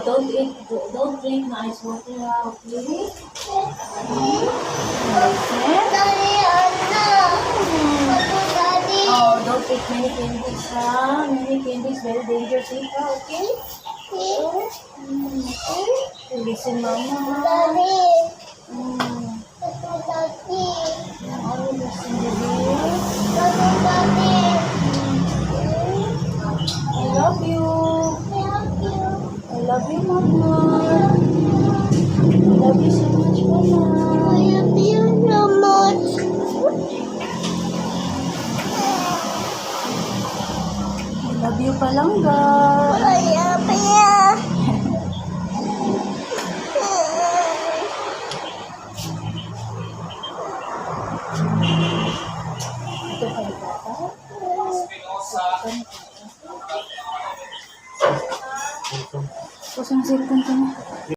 don't drink na ice water, okay? Oh, don't eat many candies, ha? Many candies, very dangerous, okay? Okay? Listen, mama. Oh, listen, baby. I love you. I love you, mama. I love you so much, mama. I love you so much. I love you, Palangga. I love you. Ito pa yung bata. Kusang cellphone ka na.